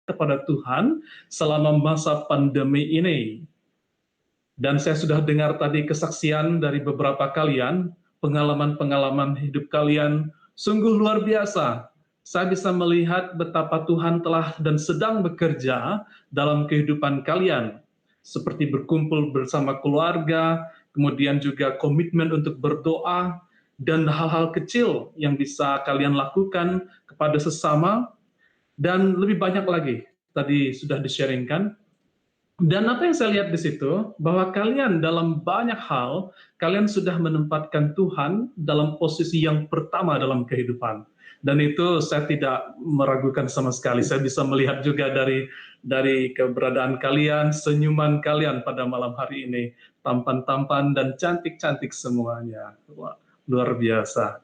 kepada Tuhan selama masa pandemi ini. Dan saya sudah dengar tadi kesaksian dari beberapa kalian, pengalaman-pengalaman hidup kalian sungguh luar biasa. Saya bisa melihat betapa Tuhan telah dan sedang bekerja dalam kehidupan kalian, seperti berkumpul bersama keluarga, kemudian juga komitmen untuk berdoa, dan hal-hal kecil yang bisa kalian lakukan kepada sesama, dan lebih banyak lagi tadi sudah di-sharingkan. Dan apa yang saya lihat di situ, bahwa kalian dalam banyak hal, kalian sudah menempatkan Tuhan dalam posisi yang pertama dalam kehidupan. Dan itu saya tidak meragukan sama sekali. Saya bisa melihat juga dari keberadaan kalian, senyuman kalian pada malam hari ini. Tampan-tampan dan cantik-cantik semuanya. Wah, luar biasa.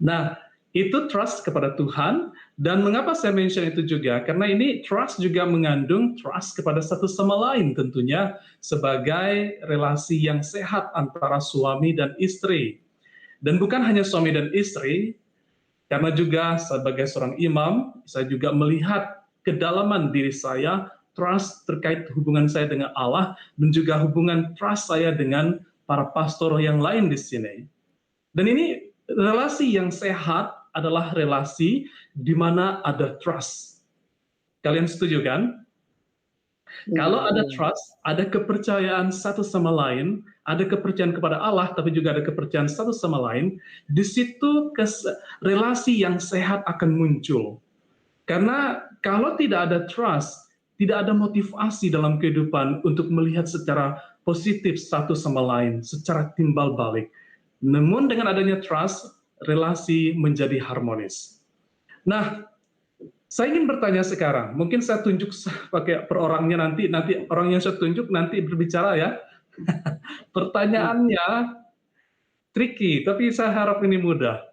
Nah, itu trust kepada Tuhan. Dan mengapa saya mention itu juga? Karena ini trust juga mengandung trust kepada satu sama lain tentunya, sebagai relasi yang sehat antara suami dan istri. Dan bukan hanya suami dan istri, karena juga sebagai seorang imam, saya juga melihat kedalaman diri saya, trust terkait hubungan saya dengan Allah, dan juga hubungan trust saya dengan para pastor yang lain di sini. Dan ini relasi yang sehat adalah relasi di mana ada trust. Kalian setuju kan? Kalau ada trust, ada kepercayaan satu sama lain, ada kepercayaan kepada Allah, tapi juga ada kepercayaan satu sama lain, di situ relasi yang sehat akan muncul. Karena kalau tidak ada trust, tidak ada motivasi dalam kehidupan untuk melihat secara positif satu sama lain, secara timbal balik. Namun dengan adanya trust, relasi menjadi harmonis. Nah, saya ingin bertanya sekarang, mungkin saya tunjuk pakai per orangnya, nanti orang yang saya tunjuk nanti berbicara ya. Pertanyaannya tricky, tapi saya harap ini mudah.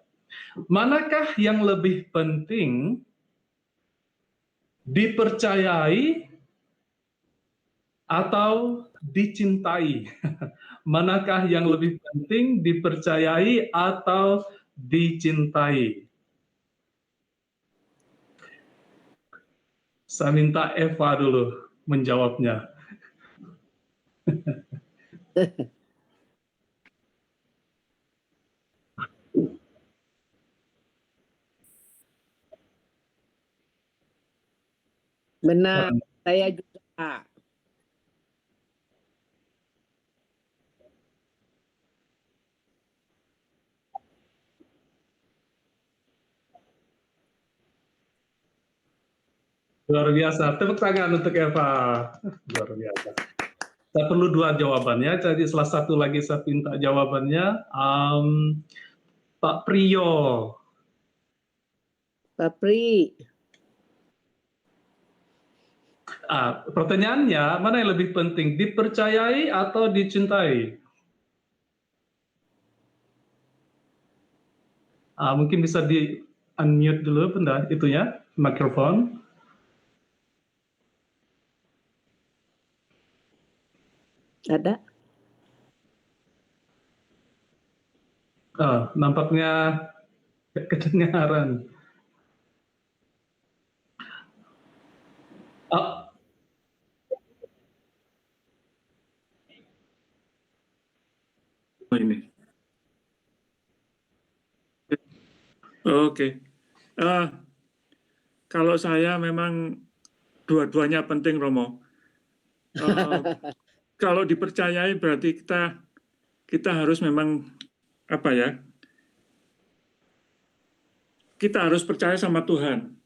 Manakah yang lebih penting, dipercayai atau dicintai? Manakah yang lebih penting, dipercayai atau dicintai? Saya minta Eva dulu menjawabnya. Benar, saya juga. Luar biasa. Tepuk tangan untuk Eva. Luar biasa. Saya perlu dua jawabannya, jadi salah satu lagi saya minta jawabannya. Pak Priyo. Pak Pri. Pertanyaannya, mana yang lebih penting, dipercayai atau dicintai? Mungkin bisa di unmute dulu, bentar, itunya, mikrofon. Ada? Nampaknya kedengaran. Ini. Oke. Kalau saya memang dua-duanya penting, Romo. Kalau dipercayai berarti kita harus memang apa ya? Kita harus percaya sama Tuhan.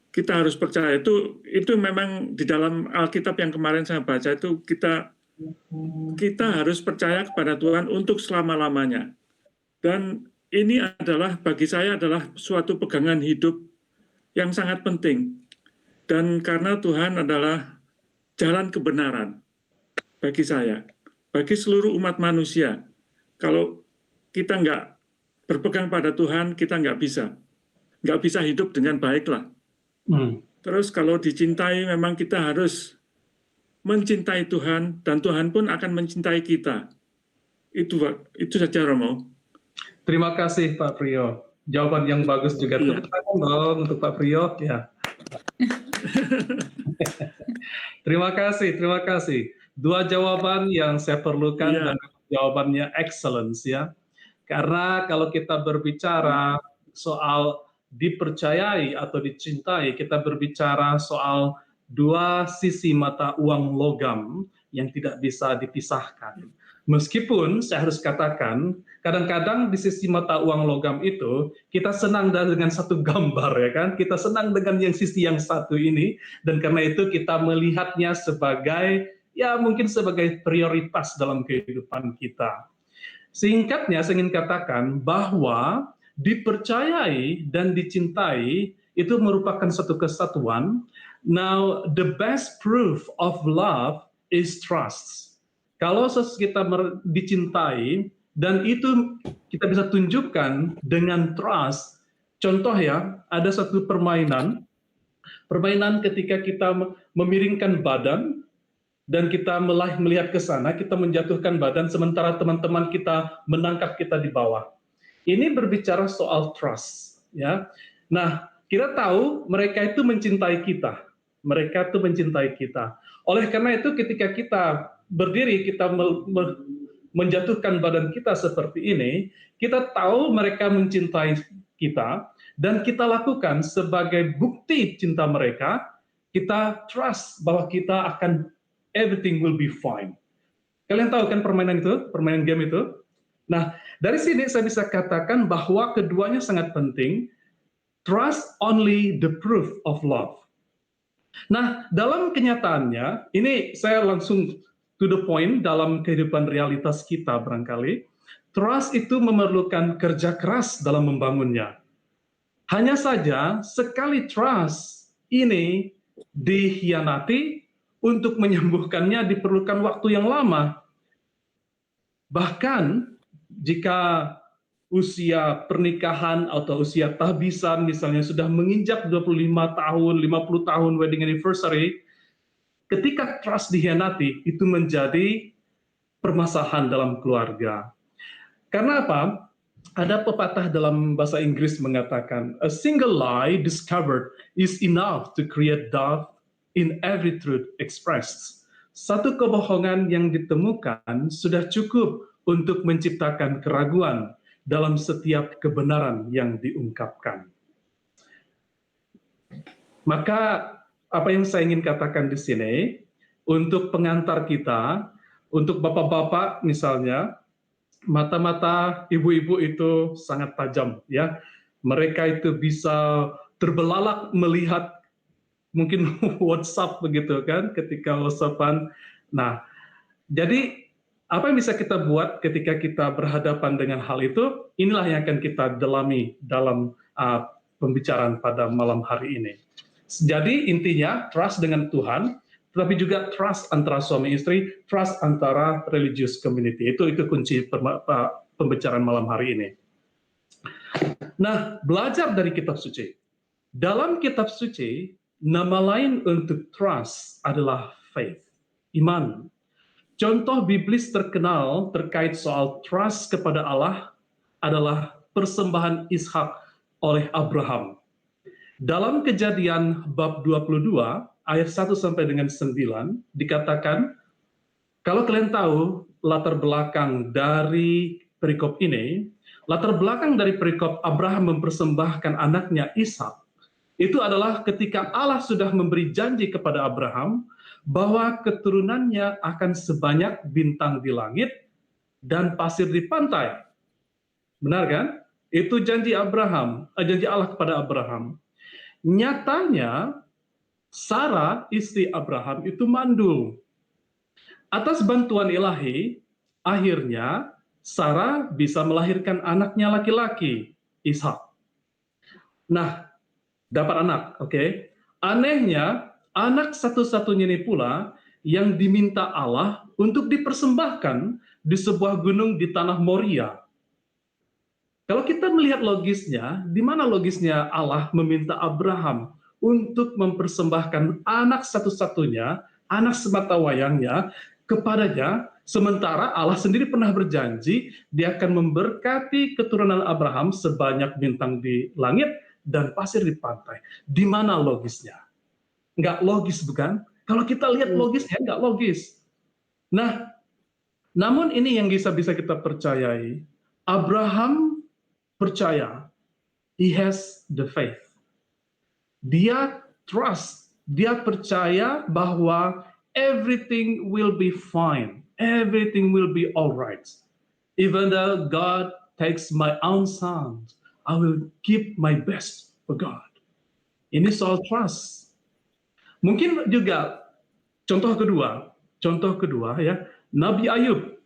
Kita harus percaya, itu memang di dalam Alkitab yang kemarin saya baca itu kita harus percaya kepada Tuhan untuk selama-lamanya. Dan ini adalah bagi saya adalah suatu pegangan hidup yang sangat penting. Dan karena Tuhan adalah jalan kebenaran bagi saya, bagi seluruh umat manusia. Kalau kita nggak berpegang pada Tuhan, kita nggak bisa hidup dengan baiklah. Terus kalau dicintai, memang kita harus mencintai Tuhan, dan Tuhan pun akan mencintai kita. Itu saja, Romo. Terima kasih Pak Priyo. Jawaban yang bagus juga. Tepuk tangan dong untuk Pak Priyo. Ya. Terima kasih, terima kasih. Dua jawaban yang saya perlukan Iya. dan jawabannya excellence ya. Karena kalau kita berbicara soal dipercayai atau dicintai, kita berbicara soal dua sisi mata uang logam yang tidak bisa dipisahkan. Meskipun saya harus katakan, kadang-kadang di sisi mata uang logam itu kita senang dengan satu gambar ya kan, kita senang dengan yang sisi yang satu ini, dan karena itu kita melihatnya sebagai ya mungkin sebagai prioritas dalam kehidupan kita. Singkatnya saya ingin katakan bahwa dipercayai dan dicintai itu merupakan satu kesatuan. Now the best proof of love is trust. Kalau kita dicintai dan itu kita bisa tunjukkan dengan trust. Contoh ya, ada satu permainan ketika kita memiringkan badan dan kita melihat ke sana, kita menjatuhkan badan sementara teman-teman kita menangkap kita di bawah. Ini berbicara soal trust, ya. Nah, kita tahu mereka itu mencintai kita. Mereka itu mencintai kita. Oleh karena itu ketika kita berdiri, kita menjatuhkan badan kita seperti ini, kita tahu mereka mencintai kita dan kita lakukan sebagai bukti cinta mereka, kita trust bahwa kita akan everything will be fine. Kalian tahu kan permainan itu, permainan game itu? Nah, dari sini saya bisa katakan bahwa keduanya sangat penting. Trust only the proof of love. Nah, dalam kenyataannya, ini saya langsung to the point dalam kehidupan realitas kita barangkali. Trust itu memerlukan kerja keras dalam membangunnya. Hanya saja, sekali trust ini dikhianati, untuk menyembuhkannya diperlukan waktu yang lama. Bahkan jika usia pernikahan atau usia tahbisan misalnya sudah menginjak 25 tahun, 50 tahun wedding anniversary, ketika trust dikhianati itu menjadi permasalahan dalam keluarga. Karena apa? Ada pepatah dalam bahasa Inggris mengatakan, a single lie discovered is enough to create doubt in every truth expressed. Satu kebohongan yang ditemukan sudah cukup untuk menciptakan keraguan dalam setiap kebenaran yang diungkapkan. Maka apa yang saya ingin katakan di sini, untuk pengantar kita, untuk bapak-bapak misalnya, mata-mata ibu-ibu itu sangat tajam ya. Mereka itu bisa terbelalak melihat mungkin WhatsApp begitu kan, ketika WhatsAppan. Nah, jadi apa yang bisa kita buat ketika kita berhadapan dengan hal itu? Inilah yang akan kita dalami dalam pembicaraan pada malam hari ini. Jadi intinya trust dengan Tuhan, tetapi juga trust antara suami istri, trust antara religious community. Itu kunci pembicaraan malam hari ini. Nah, belajar dari kitab suci. Dalam kitab suci, nama lain untuk trust adalah faith, iman. Contoh biblis terkenal terkait soal trust kepada Allah adalah persembahan Ishak oleh Abraham. Dalam Kejadian bab 22 ayat 1 sampai dengan 9 dikatakan, kalau kalian tahu latar belakang dari perikop ini, latar belakang dari perikop Abraham mempersembahkan anaknya Ishak itu adalah ketika Allah sudah memberi janji kepada Abraham bahwa keturunannya akan sebanyak bintang di langit dan pasir di pantai. Benar kan? Itu janji Abraham, janji Allah kepada Abraham. Nyatanya Sarah istri Abraham itu mandul. Atas bantuan ilahi, akhirnya Sarah bisa melahirkan anaknya laki-laki, Ishak. Nah, dapat anak, oke. Anehnya, anak satu-satunya ini pula yang diminta Allah untuk dipersembahkan di sebuah gunung di tanah Moria. Kalau kita melihat logisnya, di mana logisnya Allah meminta Abraham untuk mempersembahkan anak satu-satunya, anak sematawayangnya kepadanya, sementara Allah sendiri pernah berjanji dia akan memberkati keturunan Abraham sebanyak bintang di langit dan pasir di pantai. Di mana logisnya? nggak logis bukan? Kalau kita lihat logisnya nggak logis. Nah, namun ini yang bisa kita percayai. Abraham percaya, he has the faith. Dia trust, dia percaya bahwa everything will be fine, everything will be alright. Even though God takes my own son, I will give my best for God. Ini soal trust. Mungkin juga contoh kedua ya, Nabi Ayub.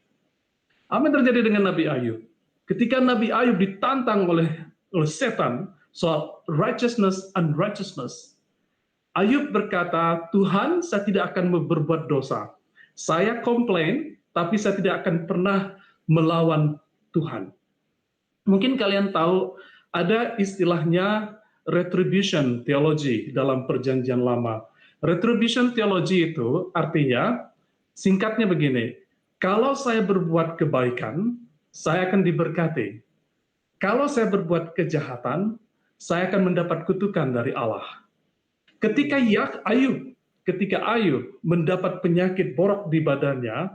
Apa yang terjadi dengan Nabi Ayub? Ketika Nabi Ayub ditantang oleh setan soal righteousness and unrighteousness, Ayub berkata, Tuhan, saya tidak akan berbuat dosa. Saya komplain, tapi saya tidak akan pernah melawan Tuhan. Mungkin kalian tahu ada istilahnya retribution theology dalam Perjanjian Lama. Retribution theology itu artinya singkatnya begini, kalau saya berbuat kebaikan, saya akan diberkati. Kalau saya berbuat kejahatan, saya akan mendapat kutukan dari Allah. Ketika Ayub mendapat penyakit borok di badannya,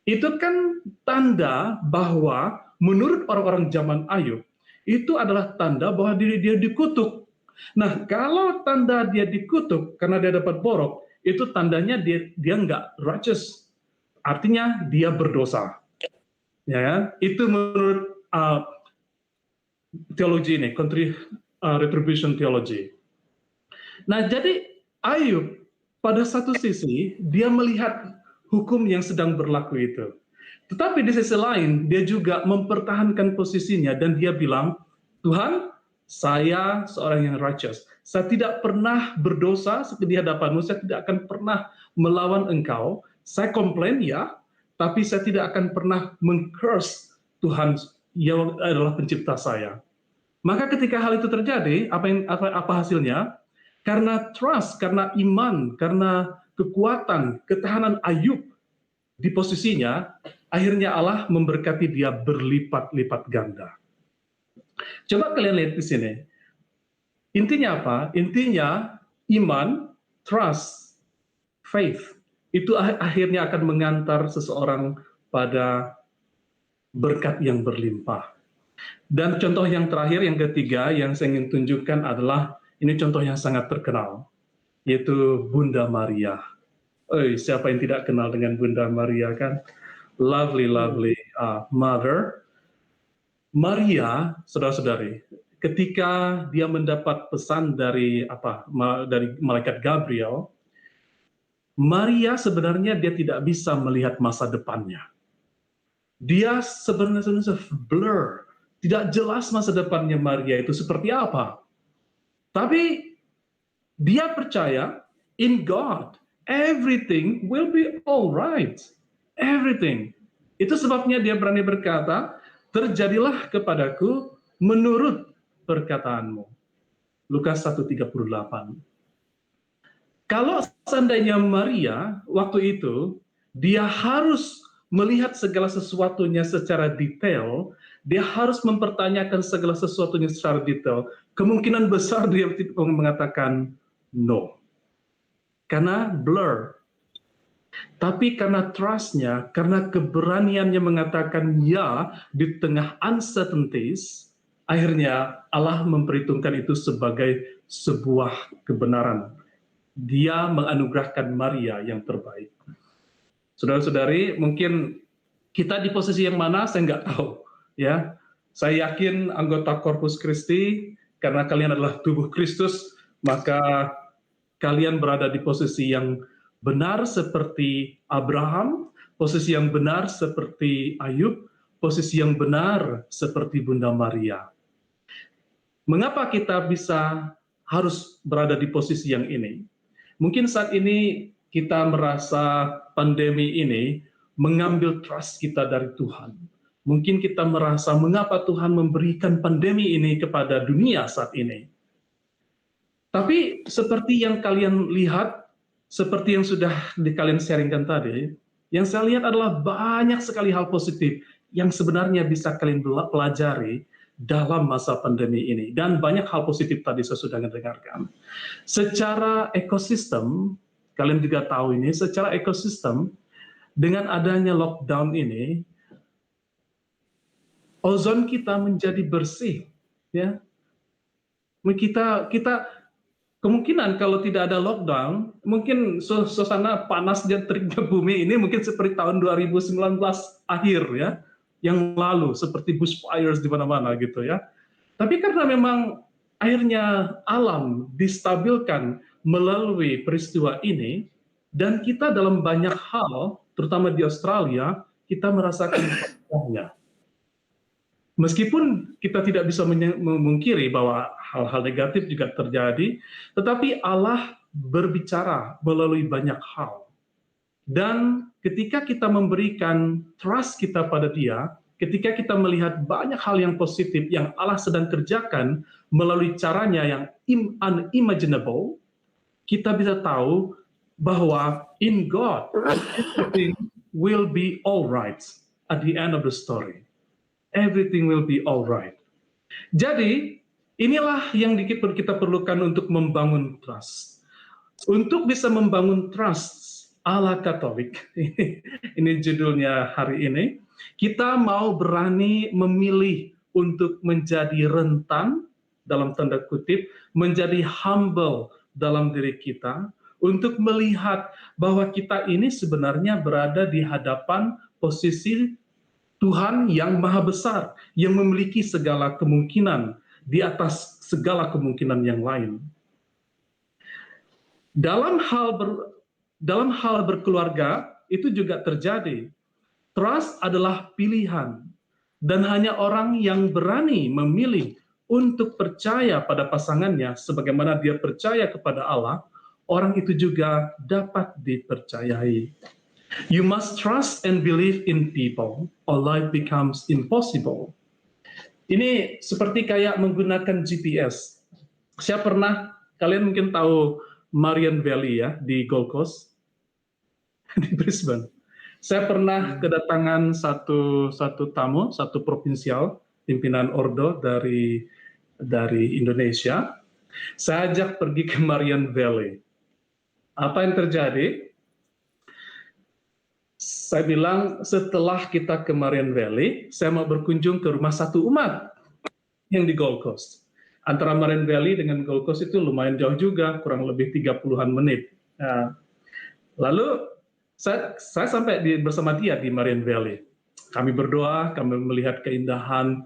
itu kan tanda bahwa menurut orang-orang zaman Ayub, itu adalah tanda bahwa dia dikutuk. Nah, kalau tanda dia dikutuk karena dia dapat borok, itu tandanya dia nggak righteous. Artinya dia berdosa. Ya, itu menurut teologi ini, retribution theology. Nah, jadi Ayub pada satu sisi dia melihat hukum yang sedang berlaku itu. Tetapi di sisi lain dia juga mempertahankan posisinya dan dia bilang, Tuhan, saya seorang yang righteous. Saya tidak pernah berdosa di hadapanmu, saya tidak akan pernah melawan engkau. Saya komplain ya, tapi saya tidak akan pernah meng-curse Tuhan yang adalah pencipta saya. Maka ketika hal itu terjadi, apa hasilnya? Karena trust, karena iman, karena kekuatan, ketahanan Ayub di posisinya, akhirnya Allah memberkati dia berlipat-lipat ganda. Coba kalian lihat di sini. Intinya apa? Intinya iman, trust, faith, itu akhirnya akan mengantar seseorang pada berkat yang berlimpah. Dan contoh yang terakhir, yang ketiga, yang saya ingin tunjukkan adalah, ini contoh yang sangat terkenal, yaitu Bunda Maria. Siapa yang tidak kenal dengan Bunda Maria kan? Lovely mother. Maria, saudara-saudari, ketika dia mendapat pesan dari malaikat Gabriel, Maria sebenarnya dia tidak bisa melihat masa depannya. Dia sebenarnya blur, tidak jelas masa depannya Maria itu seperti apa. Tapi dia percaya in God, everything will be alright. Everything. Itu sebabnya dia berani berkata, terjadilah kepadaku menurut perkataanmu. Lukas 1:38. Kalau seandainya Maria waktu itu, dia harus melihat segala sesuatunya secara detail, dia harus mempertanyakan segala sesuatunya secara detail, kemungkinan besar dia mengatakan no. Karena blur. Tapi karena trust-nya, karena keberaniannya mengatakan ya di tengah uncertainties, akhirnya Allah memperhitungkan itu sebagai sebuah kebenaran. Dia menganugerahkan Maria yang terbaik. Saudara-saudari, mungkin kita di posisi yang mana saya nggak tahu. Ya, saya yakin anggota Corpus Christi, karena kalian adalah tubuh Kristus, maka kalian berada di posisi yang benar seperti Abraham, posisi yang benar seperti Ayub, posisi yang benar seperti Bunda Maria. Mengapa kita bisa harus berada di posisi yang ini? Mungkin saat ini kita merasa pandemi ini mengambil trust kita dari Tuhan. Mungkin kita merasa mengapa Tuhan memberikan pandemi ini kepada dunia saat ini. Tapi seperti yang kalian lihat, seperti yang sudah kalian sharingkan tadi, yang saya lihat adalah banyak sekali hal positif yang sebenarnya bisa kalian pelajari dalam masa pandemi ini. Dan banyak hal positif tadi saya sudah mendengarkan. Secara ekosistem, kalian juga tahu ini, secara ekosistem, dengan adanya lockdown ini, ozon kita menjadi bersih. Ya, kita kemungkinan kalau tidak ada lockdown, mungkin suasana panas dan teriknya bumi ini mungkin seperti tahun 2019 akhir ya, yang lalu seperti bushfires di mana-mana gitu ya. Tapi karena memang akhirnya alam distabilkan melalui peristiwa ini, dan kita dalam banyak hal, terutama di Australia, kita merasakan dampaknya. Meskipun kita tidak bisa memungkiri bahwa hal-hal negatif juga terjadi, tetapi Allah berbicara melalui banyak hal. Dan ketika kita memberikan trust kita pada Dia, ketika kita melihat banyak hal yang positif yang Allah sedang kerjakan melalui caranya yang unimaginable, kita bisa tahu bahwa in God, everything will be all right at the end of the story. Everything will be all right. Jadi, inilah yang kita perlukan untuk membangun trust. Untuk bisa membangun trust ala Katolik, ini judulnya hari ini, kita mau berani memilih untuk menjadi rentan, dalam tanda kutip, menjadi humble dalam diri kita, untuk melihat bahwa kita ini sebenarnya berada di hadapan posisi Tuhan yang maha besar, yang memiliki segala kemungkinan di atas segala kemungkinan yang lain. Dalam hal berkeluarga, itu juga terjadi. Trust adalah pilihan, dan hanya orang yang berani memilih untuk percaya pada pasangannya, sebagaimana dia percaya kepada Allah, orang itu juga dapat dipercayai. You must trust and believe in people, or life becomes impossible. Ini seperti kayak menggunakan GPS. Kalian mungkin tahu Marian Valley ya, di Gold Coast, di Brisbane. Saya pernah kedatangan satu tamu, satu provinsial, pimpinan Ordo dari Indonesia. Saya ajak pergi ke Marian Valley. Apa yang terjadi? Saya bilang, setelah kita ke Marian Valley, saya mau berkunjung ke rumah satu umat yang di Gold Coast. Antara Marian Valley dengan Gold Coast itu lumayan jauh juga, kurang lebih 30-an menit. Nah, lalu saya sampai bersama dia di Marian Valley. Kami berdoa, kami melihat keindahan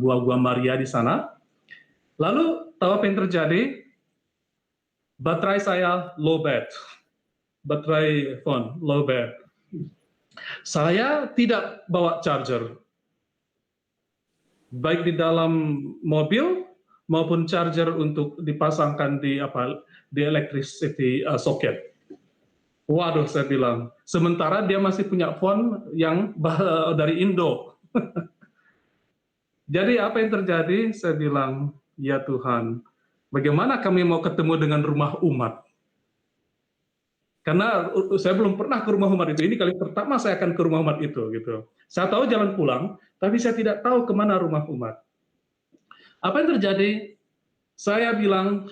gua-gua Maria di sana. Lalu, tahu apa yang terjadi? Baterai saya lowbat. Baterai phone lowbat. Saya tidak bawa charger, baik di dalam mobil maupun charger untuk dipasangkan di electricity socket. Waduh, saya bilang. Sementara dia masih punya phone yang dari Indo. Jadi apa yang terjadi? Saya bilang, ya Tuhan, bagaimana kami mau ketemu dengan rumah umat? Karena saya belum pernah ke rumah umat itu. Ini kali pertama saya akan ke rumah umat itu. Gitu. Saya tahu jalan pulang, tapi saya tidak tahu kemana rumah umat. Apa yang terjadi? Saya bilang,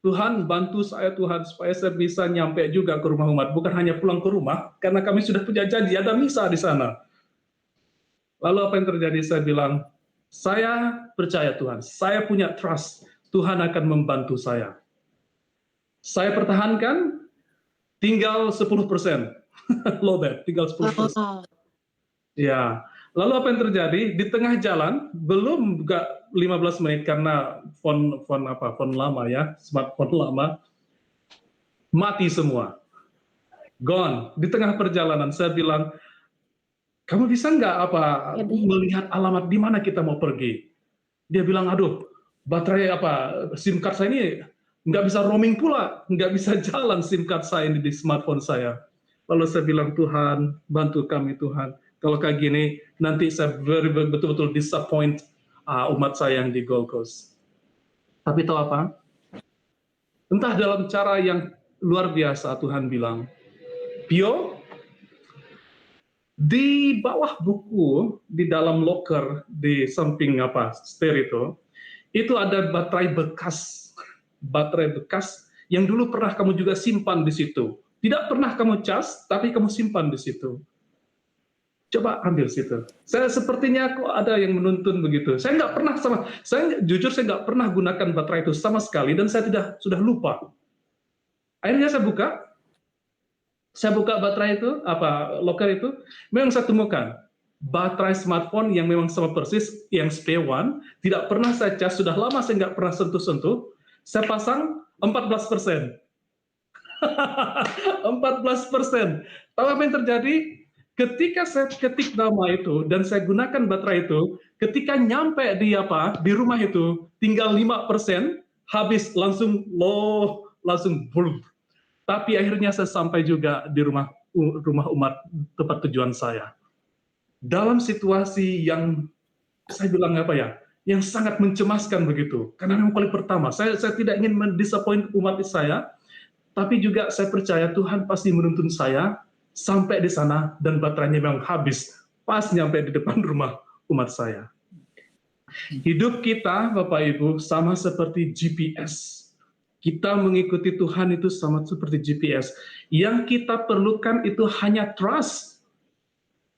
Tuhan bantu saya Tuhan, supaya saya bisa nyampe juga ke rumah umat. Bukan hanya pulang ke rumah, karena kami sudah punya janji, ada misa di sana. Lalu apa yang terjadi? Saya bilang, saya percaya Tuhan, saya punya trust, Tuhan akan membantu saya. Saya pertahankan, tinggal 10%. Lowbat, tinggal 10%. Ya, lalu apa yang terjadi? Di tengah jalan, belum juga 15 menit karena phone lama ya, smartphone lama, mati semua. Gone. Di tengah perjalanan saya bilang, kamu bisa nggak melihat alamat di mana kita mau pergi? Dia bilang, aduh, baterai SIM card saya ini nggak bisa roaming pula, nggak bisa jalan SIM card saya ini di smartphone saya. Lalu saya bilang, Tuhan, bantu kami Tuhan. Kalau kayak gini, nanti saya betul-betul disappoint umat saya yang di Gold Coast. Tapi tahu apa? Entah dalam cara yang luar biasa Tuhan bilang, Pio, Di bawah buku, di dalam loker di samping setir itu ada baterai bekas yang dulu pernah kamu juga simpan di situ. Tidak pernah kamu cas, tapi kamu simpan di situ. Coba ambil situ. Saya sepertinya kok ada yang menuntun begitu. Saya jujur saya nggak pernah gunakan baterai itu sama sekali dan saya sudah lupa. Akhirnya saya buka baterai itu, loker itu, memang saya temukan baterai smartphone yang memang sama persis, yang SPay1, tidak pernah saya cas, sudah lama saya nggak pernah sentuh-sentuh, saya pasang 14%. 14%. Tahu apa yang terjadi? Ketika saya ketik nama itu dan saya gunakan baterai itu, ketika nyampe di rumah itu tinggal 5%, habis langsung full. Tapi akhirnya saya sampai juga di rumah umat tempat tujuan saya. Dalam situasi yang saya bilang yang sangat mencemaskan begitu. Karena memang kali pertama, saya tidak ingin mendisappoint umat saya, tapi juga saya percaya Tuhan pasti menuntun saya sampai di sana dan baterainya memang habis pas nyampe di depan rumah umat saya. Hidup kita, Bapak Ibu, sama seperti GPS. Kita mengikuti Tuhan itu sama seperti GPS. Yang kita perlukan itu hanya trust.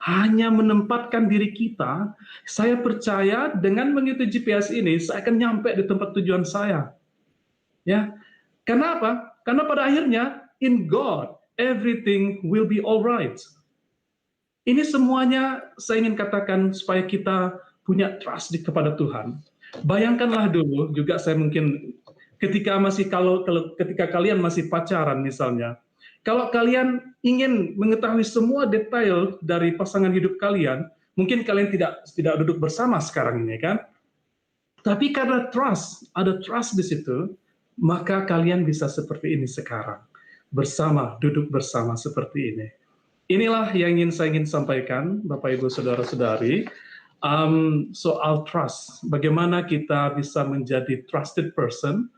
Hanya menempatkan diri kita. Saya percaya dengan mengikuti GPS ini, saya akan nyampe di tempat tujuan saya. Ya, karena apa? Karena pada akhirnya, in God, everything will be alright. Ini semuanya saya ingin katakan supaya kita punya trust kepada Tuhan. Bayangkanlah dulu, juga saya mungkin ketika kalian masih pacaran misalnya, kalau kalian ingin mengetahui semua detail dari pasangan hidup kalian, mungkin kalian tidak duduk bersama sekarang ini kan? Tapi karena ada trust di situ, maka kalian bisa seperti ini sekarang, duduk bersama seperti ini. Inilah yang saya ingin sampaikan, Bapak Ibu Saudara-saudari, soal trust. Bagaimana kita bisa menjadi trusted person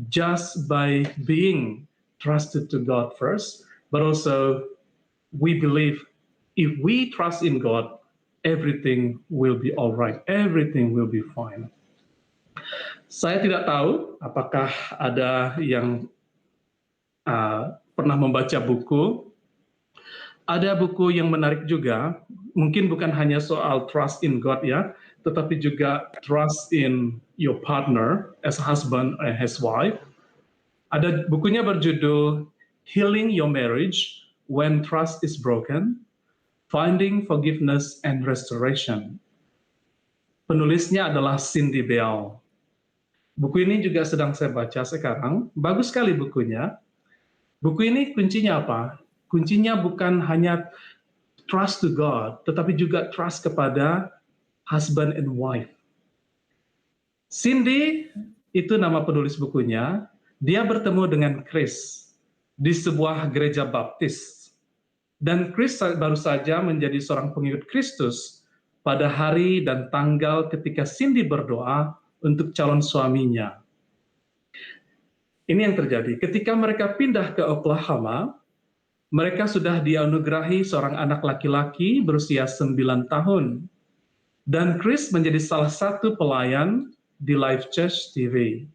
just by being trusted to God first, but also we believe if we trust in God, everything will be all right, everything will be fine. Saya tidak tahu apakah ada yang pernah membaca buku. Ada buku yang menarik juga, mungkin bukan hanya soal trust in God ya, tetapi juga trust in your partner as husband and his wife. Ada bukunya berjudul Healing Your Marriage When Trust is Broken, Finding Forgiveness and Restoration. Penulisnya adalah Cindy Bell. Buku ini juga sedang saya baca sekarang. Bagus sekali bukunya. Buku ini kuncinya apa? Kuncinya bukan hanya trust to God, tetapi juga trust kepada husband and wife. Cindy, itu nama penulis bukunya, dia bertemu dengan Chris di sebuah gereja baptis. Dan Chris baru saja menjadi seorang pengikut Kristus pada hari dan tanggal ketika Cindy berdoa untuk calon suaminya. Ini yang terjadi. Ketika mereka pindah ke Oklahoma, mereka sudah dianugerahi seorang anak laki-laki berusia 9 tahun. Dan Chris menjadi salah satu pelayan di Life Church TV.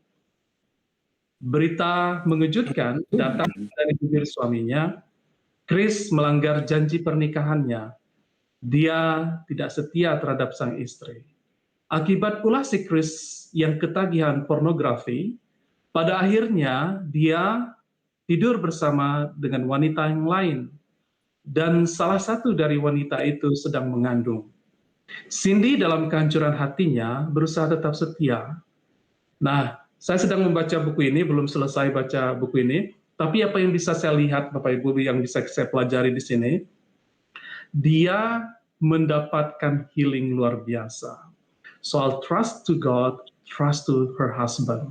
Berita mengejutkan datang dari bibir suaminya, Chris melanggar janji pernikahannya. Dia tidak setia terhadap sang istri. Akibat ulah si Chris yang ketagihan pornografi, pada akhirnya dia tidur bersama dengan wanita yang lain. Dan salah satu dari wanita itu sedang mengandung. Cindy dalam kehancuran hatinya berusaha tetap setia. Nah, saya sedang membaca buku ini, belum selesai baca buku ini, tapi apa yang bisa saya lihat, Bapak Ibu, yang bisa saya pelajari di sini, dia mendapatkan healing luar biasa. Soal trust to God, trust to her husband.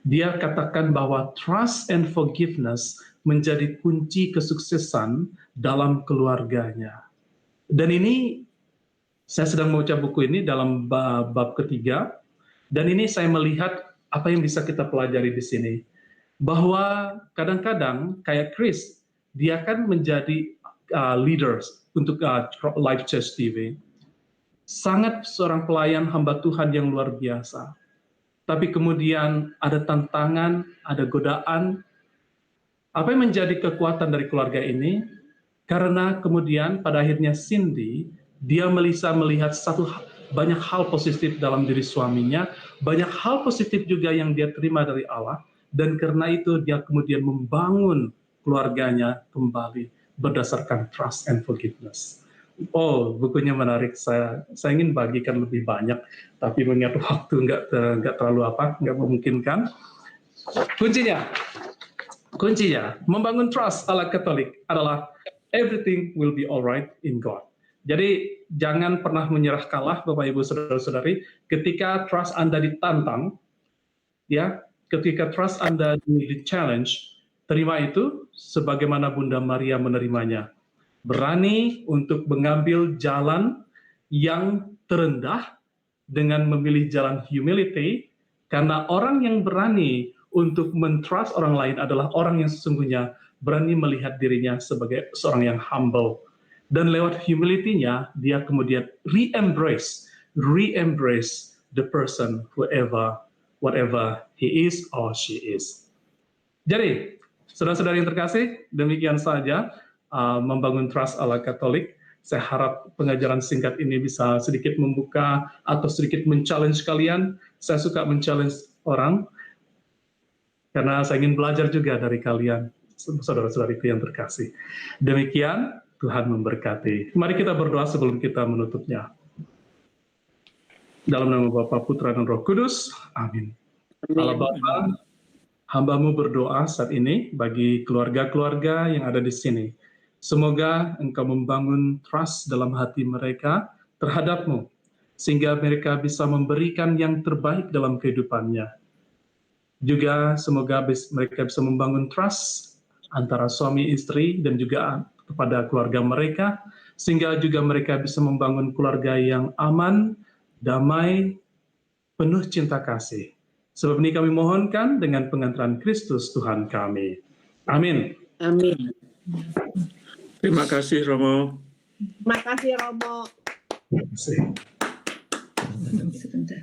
Dia katakan bahwa trust and forgiveness menjadi kunci kesuksesan dalam keluarganya. Dan ini, saya sedang membaca buku ini dalam bab ketiga, dan ini saya melihat apa yang bisa kita pelajari di sini. Bahwa kadang-kadang kayak Chris, dia kan menjadi leaders untuk Life Church TV. Sangat seorang pelayan hamba Tuhan yang luar biasa. Tapi kemudian ada tantangan, ada godaan. Apa yang menjadi kekuatan dari keluarga ini? Karena kemudian pada akhirnya Cindy, dia bisa melihat banyak hal positif dalam diri suaminya, banyak hal positif juga yang dia terima dari Allah, dan karena itu dia kemudian membangun keluarganya kembali berdasarkan trust and forgiveness. Oh, bukunya menarik. Saya ingin bagikan lebih banyak, tapi mengingat waktu nggak terlalu nggak memungkinkan. Kuncinya membangun trust ala Katolik adalah everything will be alright in God. Jadi jangan pernah menyerah kalah, Bapak Ibu Saudara-saudari. Ketika trust Anda ditantang, ya, ketika trust Anda di-challenge, terima itu sebagaimana Bunda Maria menerimanya. Berani untuk mengambil jalan yang terendah dengan memilih jalan humility, karena orang yang berani untuk mentrust orang lain adalah orang yang sesungguhnya berani melihat dirinya sebagai seorang yang humble. Dan lewat humility-nya, dia kemudian re-embrace the person, whatever he is or she is. Jadi, saudara-saudari yang terkasih, demikian saja membangun trust ala Katolik. Saya harap pengajaran singkat ini bisa sedikit membuka atau sedikit men-challenge kalian. Saya suka men-challenge orang, karena saya ingin belajar juga dari kalian, saudara-saudariku yang terkasih. Demikian, Tuhan memberkati. Mari kita berdoa sebelum kita menutupnya. Dalam nama Bapa, Putra, dan Roh Kudus. Amin. Allah Bapa, hamba-Mu berdoa saat ini bagi keluarga-keluarga yang ada di sini. Semoga Engkau membangun trust dalam hati mereka terhadap-Mu, sehingga mereka bisa memberikan yang terbaik dalam kehidupannya. Juga semoga mereka bisa membangun trust antara suami istri dan juga kepada keluarga mereka, sehingga juga mereka bisa membangun keluarga yang aman, damai, penuh cinta kasih. Sebab ini kami mohonkan dengan pengantaran Kristus Tuhan kami. Amin. Amin. Terima kasih, Romo. Terima kasih, Romo. Terima kasih. Sebentar.